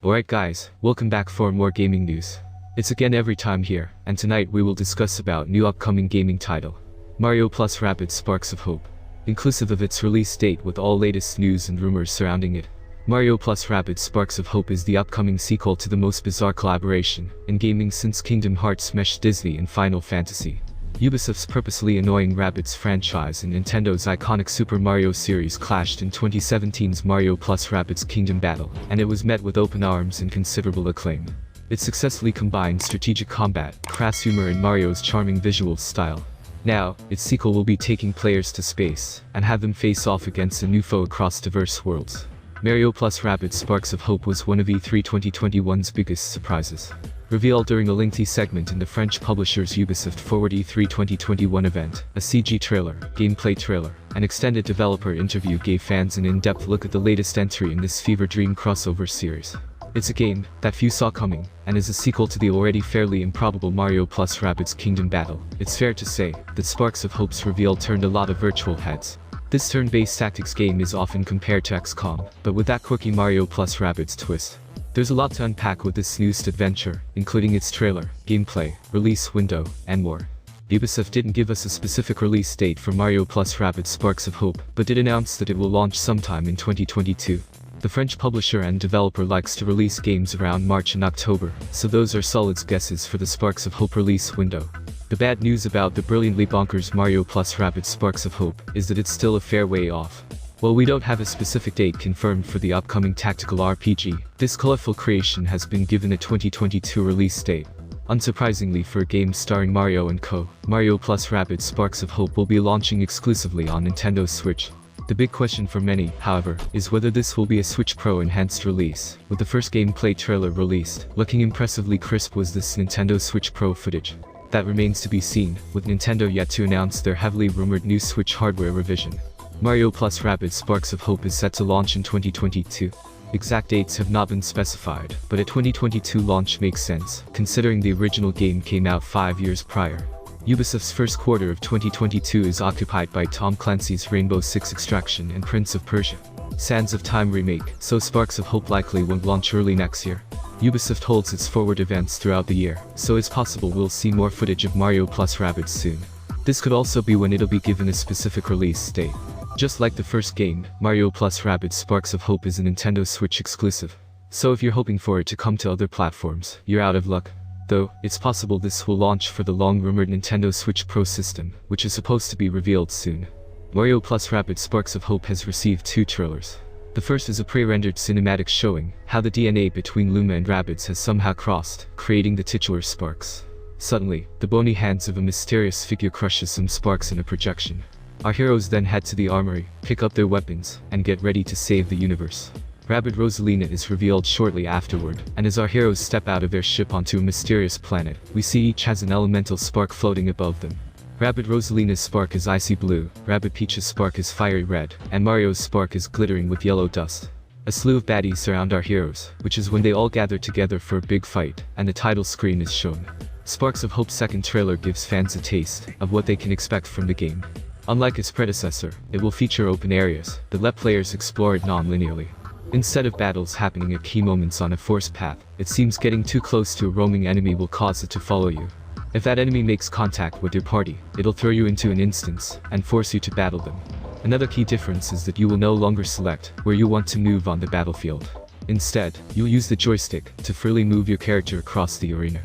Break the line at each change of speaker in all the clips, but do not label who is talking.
Alright guys, welcome back for more gaming news. It's again every time here, and tonight we will discuss about new upcoming gaming title. Mario plus Rabbids Sparks of Hope. Inclusive of its release date with all latest news and rumors surrounding it. Mario plus Rabbids Sparks of Hope is the upcoming sequel to the most bizarre collaboration in gaming since Kingdom Hearts meshed Disney and Final Fantasy. Ubisoft's purposely annoying Rabbids franchise and Nintendo's iconic Super Mario series clashed in 2017's Mario plus Rabbids Kingdom Battle, and it was met with open arms and considerable acclaim. It successfully combined strategic combat, crass humor and Mario's charming visual style. Now, its sequel will be taking players to space, and have them face off against a new foe across diverse worlds. Mario plus Rabbids Sparks of Hope was one of E3 2021's biggest surprises. Revealed during a lengthy segment in the French publisher's Ubisoft Forward E3 2021 event, a CG trailer, gameplay trailer, and extended developer interview gave fans an in-depth look at the latest entry in this fever dream crossover series. It's a game that few saw coming, and is a sequel to the already fairly improbable Mario plus Rabbids Kingdom Battle. It's fair to say that Sparks of Hope's reveal turned a lot of virtual heads. This turn-based tactics game is often compared to XCOM, but with that quirky Mario plus Rabbids twist. There's a lot to unpack with this newest adventure, including its trailer, gameplay, release window, and more. Ubisoft didn't give us a specific release date for Mario plus Rabbids Sparks of Hope, but did announce that it will launch sometime in 2022. The French publisher and developer likes to release games around March and October, so those are solid guesses for the Sparks of Hope release window. The bad news about the brilliantly bonkers Mario plus Rabbids Sparks of Hope is that it's still a fair way off. While we don't have a specific date confirmed for the upcoming tactical RPG, this colorful creation has been given a 2022 release date. Unsurprisingly for a game starring Mario and co., Mario plus Rabbids Sparks of Hope will be launching exclusively on Nintendo Switch. The big question for many, however, is whether this will be a Switch Pro enhanced release. With the first gameplay trailer released, looking impressively crisp was this Nintendo Switch Pro footage. That remains to be seen, with Nintendo yet to announce their heavily rumored new Switch hardware revision. Mario plus Rabbids Sparks of Hope is set to launch in 2022. Exact dates have not been specified, but a 2022 launch makes sense, considering the original game came out 5 years prior. Ubisoft's first quarter of 2022 is occupied by Tom Clancy's Rainbow Six Extraction and Prince of Persia: Sands of Time remake, so Sparks of Hope likely won't launch early next year. Ubisoft holds its forward events throughout the year, so it's possible we'll see more footage of Mario plus Rabbids soon. This could also be when it'll be given a specific release date. Just like the first game, Mario plus Rabbids Sparks of Hope is a Nintendo Switch exclusive. So if you're hoping for it to come to other platforms, you're out of luck. Though, it's possible this will launch for the long-rumored Nintendo Switch Pro system, which is supposed to be revealed soon. Mario plus Rabbids Sparks of Hope has received 2 trailers. The first is a pre-rendered cinematic showing how the DNA between Luma and Rabbids has somehow crossed, creating the titular Sparks. Suddenly, the bony hands of a mysterious figure crushes some sparks in a projection. Our heroes then head to the armory, pick up their weapons, and get ready to save the universe. Rabbid Rosalina is revealed shortly afterward, and as our heroes step out of their ship onto a mysterious planet, we see each has an elemental spark floating above them. Rabbid Rosalina's spark is icy blue, Rabbid Peach's spark is fiery red, and Mario's spark is glittering with yellow dust. A slew of baddies surround our heroes, which is when they all gather together for a big fight, and the title screen is shown. Sparks of Hope's second trailer gives fans a taste of what they can expect from the game. Unlike its predecessor, it will feature open areas that let players explore it non-linearly. Instead of battles happening at key moments on a forced path, it seems getting too close to a roaming enemy will cause it to follow you. If that enemy makes contact with your party, it'll throw you into an instance, and force you to battle them. Another key difference is that you will no longer select where you want to move on the battlefield. Instead, you'll use the joystick to freely move your character across the arena.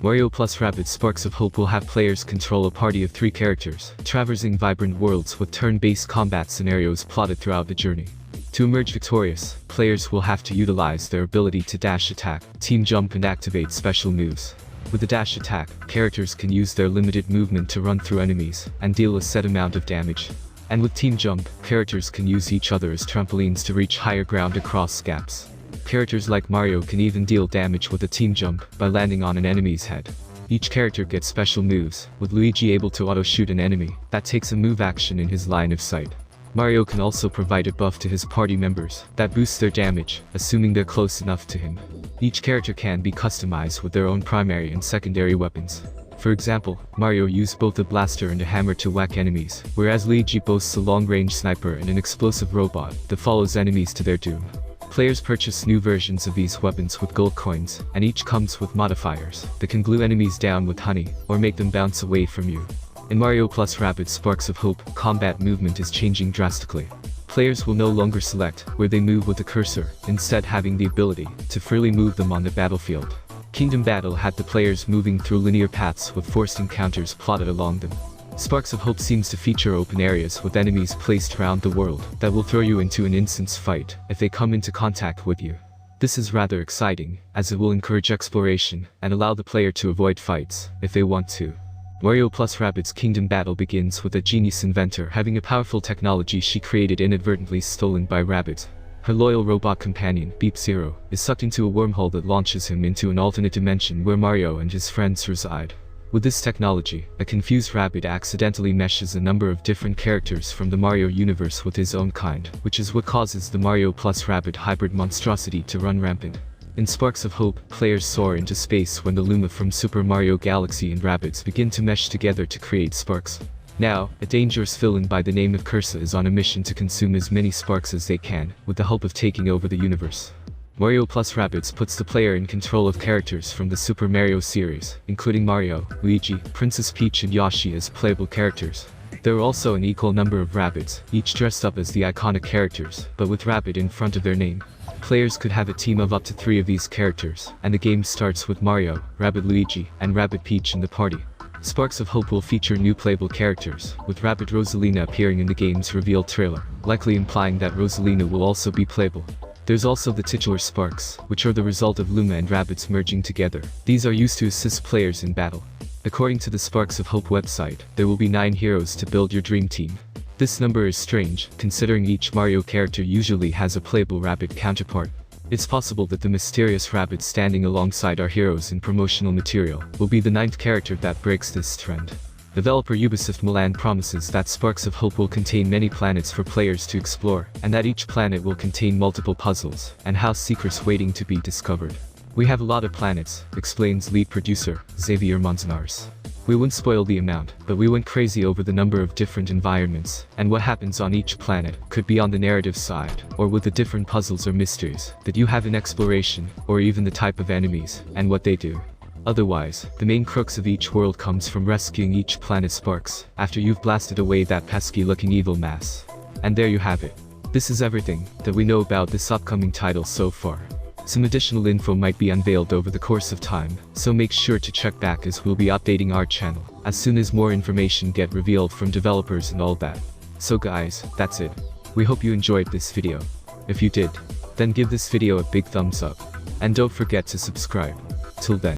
Mario plus Rabbids Sparks of Hope will have players control a party of 3 characters, traversing vibrant worlds with turn-based combat scenarios plotted throughout the journey. To emerge victorious, players will have to utilize their ability to dash attack, team jump and activate special moves. With the dash attack, characters can use their limited movement to run through enemies, and deal a set amount of damage. And with team jump, characters can use each other as trampolines to reach higher ground across gaps. Characters like Mario can even deal damage with a team jump by landing on an enemy's head. Each character gets special moves, with Luigi able to auto-shoot an enemy that takes a move action in his line of sight. Mario can also provide a buff to his party members that boosts their damage, assuming they're close enough to him. Each character can be customized with their own primary and secondary weapons. For example, Mario used both a blaster and a hammer to whack enemies, whereas Luigi boasts a long-range sniper and an explosive robot that follows enemies to their doom. Players purchase new versions of these weapons with gold coins, and each comes with modifiers that can glue enemies down with honey, or make them bounce away from you. In Mario plus Rabbids Sparks of Hope, combat movement is changing drastically. Players will no longer select where they move with the cursor, instead having the ability to freely move them on the battlefield. Kingdom Battle had the players moving through linear paths with forced encounters plotted along them. Sparks of Hope seems to feature open areas with enemies placed around the world that will throw you into an instant's fight if they come into contact with you. This is rather exciting, as it will encourage exploration and allow the player to avoid fights if they want to. Mario plus Rabbids Kingdom Battle begins with a genius inventor having a powerful technology she created inadvertently stolen by Rabbids. Her loyal robot companion, Beep Zero, is sucked into a wormhole that launches him into an alternate dimension where Mario and his friends reside. With this technology, a confused Rabbid accidentally meshes a number of different characters from the Mario universe with his own kind, which is what causes the Mario plus Rabbid hybrid monstrosity to run rampant. In Sparks of Hope, players soar into space when the Luma from Super Mario Galaxy and Rabbids begin to mesh together to create sparks. Now, a dangerous villain by the name of Cursa is on a mission to consume as many sparks as they can, with the hope of taking over the universe. Mario plus Rabbids puts the player in control of characters from the Super Mario series, including Mario, Luigi, Princess Peach and Yoshi as playable characters. There are also an equal number of Rabbids, each dressed up as the iconic characters, but with Rabbid in front of their name. Players could have a team of up to 3 of these characters, and the game starts with Mario, Rabbid Luigi, and Rabbid Peach in the party. Sparks of Hope will feature new playable characters, with Rabbid Rosalina appearing in the game's reveal trailer, likely implying that Rosalina will also be playable. There's also the titular Sparks, which are the result of Luma and Rabbids merging together. These are used to assist players in battle. According to the Sparks of Hope website, there will be 9 heroes to build your dream team. This number is strange, considering each Mario character usually has a playable Rabbid counterpart. It's possible that the mysterious Rabbid standing alongside our heroes in promotional material will be the 9th character that breaks this trend. Developer Ubisoft Milan promises that Sparks of Hope will contain many planets for players to explore, and that each planet will contain multiple puzzles and house secrets waiting to be discovered. We have a lot of planets, explains lead producer, Xavier Manzanares. We wouldn't spoil the amount, but we went crazy over the number of different environments, and what happens on each planet could be on the narrative side, or with the different puzzles or mysteries that you have in exploration, or even the type of enemies, and what they do. Otherwise, the main crux of each world comes from rescuing each planet's sparks, after you've blasted away that pesky-looking evil mass. And there you have it. This is everything that we know about this upcoming title so far. Some additional info might be unveiled over the course of time, so make sure to check back as we'll be updating our channel as soon as more information get revealed from developers and all that. So guys, that's it. We hope you enjoyed this video. If you did, then give this video a big thumbs up. And don't forget to subscribe. Till then.